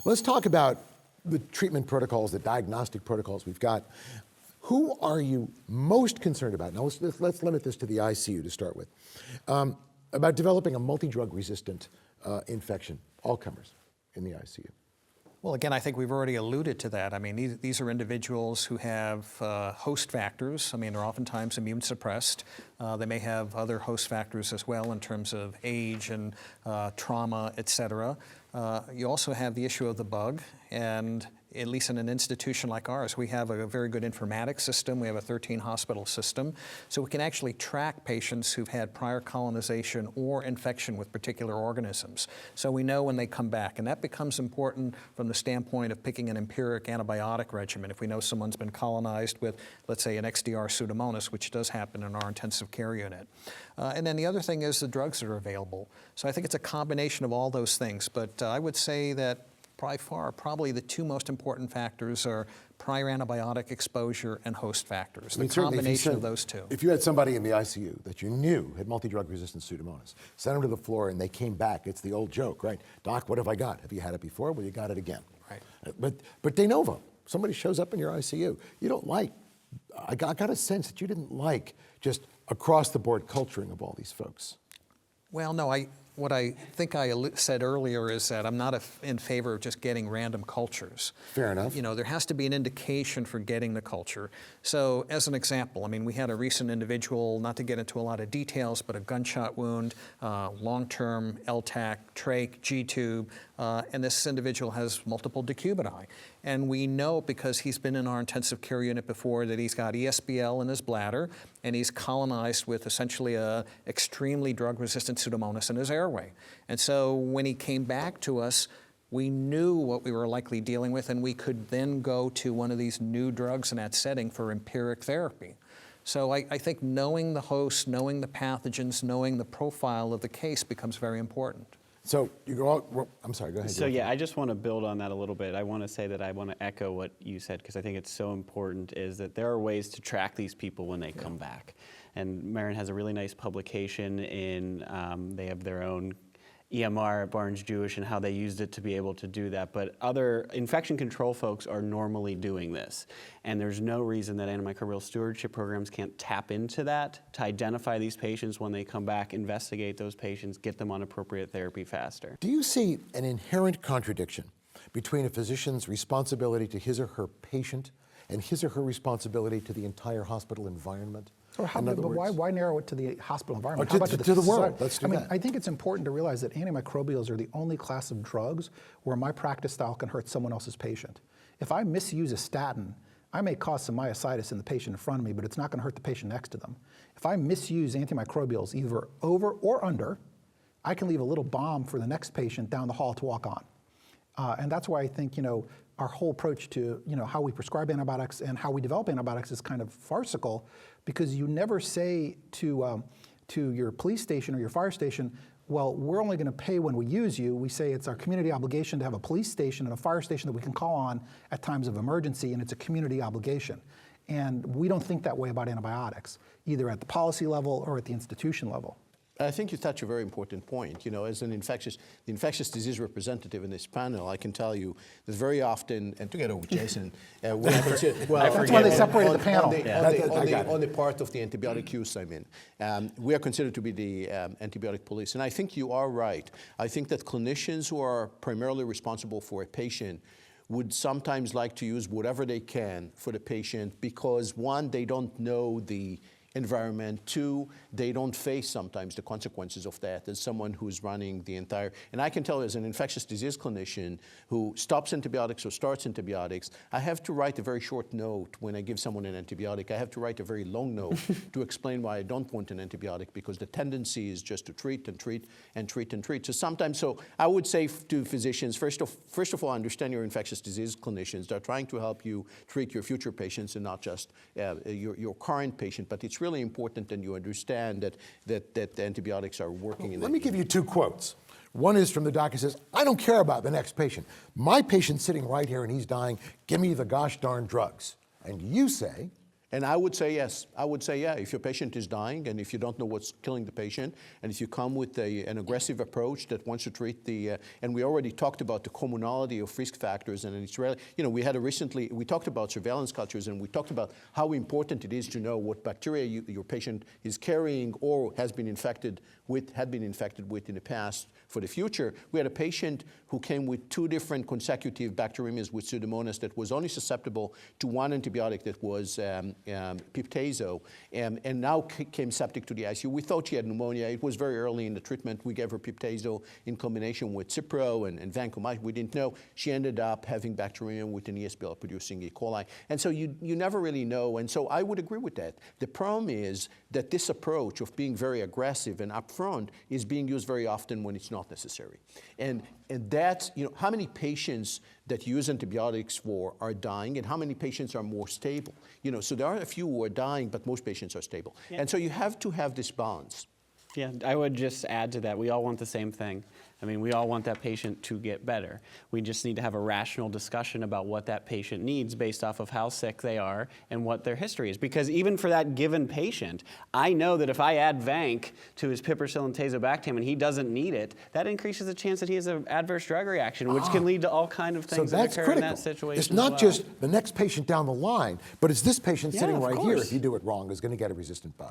Let's talk about the treatment protocols, the diagnostic protocols we've got. Who are you most concerned about? Now, let's limit this to the ICU to start with. About developing a multi-drug resistant infection, all comers in the ICU. Well, again, I think we've already alluded to that. I mean, these are individuals who have host factors. I mean, they're oftentimes immune suppressed. They may have other host factors as well in terms of age and trauma, et cetera. You also have the issue of the bug, and at least in an institution like ours, we have a very good informatics system. We have a 13-hospital system. So we can actually track patients who've had prior colonization or infection with particular organisms. So we know when they come back. And that becomes important from the standpoint of picking an empiric antibiotic regimen. If we know someone's been colonized with, let's say, an XDR Pseudomonas, which does happen in our intensive care unit. And then the other thing is the drugs that are available. So I think it's a combination of all those things. But I would say that probably the two most important factors are prior antibiotic exposure and host factors, the combination of those two. If you had somebody in the ICU that you knew had multi-drug resistant Pseudomonas, sent them to the floor and they came back, it's the old joke, right? Doc, what have I got? Have you had it before? Well, you got it again. Right. But de novo, somebody shows up in your ICU. You don't like, I got a sense that you didn't like just across the board culturing of all these folks. Well, no, what I think I said earlier is that I'm not in favor of just getting random cultures. Fair enough. You know, there has to be an indication for getting the culture. So as an example, I mean, we had a recent individual, not to get into a lot of details, but a gunshot wound, long-term LTAC, trach, G-tube, and this individual has multiple decubiti. And we know because he's been in our intensive care unit before that he's got ESBL in his bladder, and he's colonized with essentially a extremely drug-resistant Pseudomonas in his airway. And so when he came back to us, we knew what we were likely dealing with, and we could then go to one of these new drugs in that setting for empiric therapy. So I think knowing the host, knowing the pathogens, knowing the profile of the case becomes very important. So you go all, I'm sorry, go ahead. So yeah, I just want to build on that a little bit. I want to say that I want to echo what you said because I think it's so important is that there are ways to track these people when they come back. And Marin has a really nice publication in, they have their own EMR at Barnes Jewish and how they used it to be able to do that. But other infection control folks are normally doing this. And there's no reason that antimicrobial stewardship programs can't tap into that to identify these patients when they come back, investigate those patients, get them on appropriate therapy faster. Do you see an inherent contradiction between a physician's responsibility to his or her patient and his or her responsibility to the entire hospital environment? Or how, but why narrow it to the hospital environment? How about to the world? Let's do that. I think it's important to realize that antimicrobials are the only class of drugs where my practice style can hurt someone else's patient. If I misuse a statin, I may cause some myositis in the patient in front of me, but it's not going to hurt the patient next to them. If I misuse antimicrobials either over or under, I can leave a little bomb for the next patient down the hall to walk on. And that's why I think, our whole approach to, how we prescribe antibiotics and how we develop antibiotics is kind of farcical, because you never say to your police station or your fire station, well, we're only going to pay when we use you. We say it's our community obligation to have a police station and a fire station that we can call on at times of emergency, and it's a community obligation. And we don't think that way about antibiotics, either at the policy level or at the institution level. I think you touch a very important point. As the infectious disease representative in this panel, I can tell you that very often, and together with Jason, that's why they separated the panel. On the part of the antibiotic use, we are considered to be the antibiotic police. And I think you are right. I think that clinicians who are primarily responsible for a patient would sometimes like to use whatever they can for the patient because, one, they don't know the environment. Two, they don't face sometimes the consequences of that as someone who's running the entire, and I can tell you as an infectious disease clinician who stops antibiotics or starts antibiotics, I have to write a very short note when I give someone an antibiotic. I have to write a very long note to explain why I don't want an antibiotic, because the tendency is just to treat and treat and treat and treat. So sometimes, so I would say to physicians, first of all, understand your infectious disease clinicians. They're trying to help you treat your future patients and not just your current patient, but it's really important that you understand that the antibiotics are working. Let me give you two quotes. One is from the doctor who says, I don't care about the next patient. My patient's sitting right here and he's dying. Give me the gosh darn drugs. And you say, And I would say yes. I would say, yeah, if your patient is dying and if you don't know what's killing the patient, and if you come with an aggressive approach that wants to treat and we already talked about the commonality of risk factors, and it's really, we talked about surveillance cultures, and we talked about how important it is to know what bacteria your patient is carrying or had been infected with in the past for the future. We had a patient who came with 2 different consecutive bacteremias with Pseudomonas that was only susceptible to one antibiotic that was Piptazo, and now came septic to the ICU. We thought she had pneumonia. It was very early in the treatment. We gave her Piptazo in combination with Cipro and vancomycin. We didn't know. She ended up having bacteremia with an ESBL producing E. coli. And so you never really know. And so I would agree with that. The problem is that this approach of being very aggressive and upfront is being used very often when it's not necessary. And that's, how many patients that use antibiotics for are dying, and how many patients are more stable? So there are a few who are dying, but most patients are stable. Yeah. And so you have to have this balance. Yeah, I would just add to that, we all want the same thing. I mean, we all want that patient to get better. We just need to have a rational discussion about what that patient needs based off of how sick they are and what their history is. Because even for that given patient, I know that if I add Vanc to his piperacillin tazobactam and he doesn't need it, that increases the chance that he has an adverse drug reaction, which can lead to all kinds of things that occur in that situation. It's not just the next patient down the line, but it's this patient sitting right here, course. if you do it wrong, is going to get a resistant bug.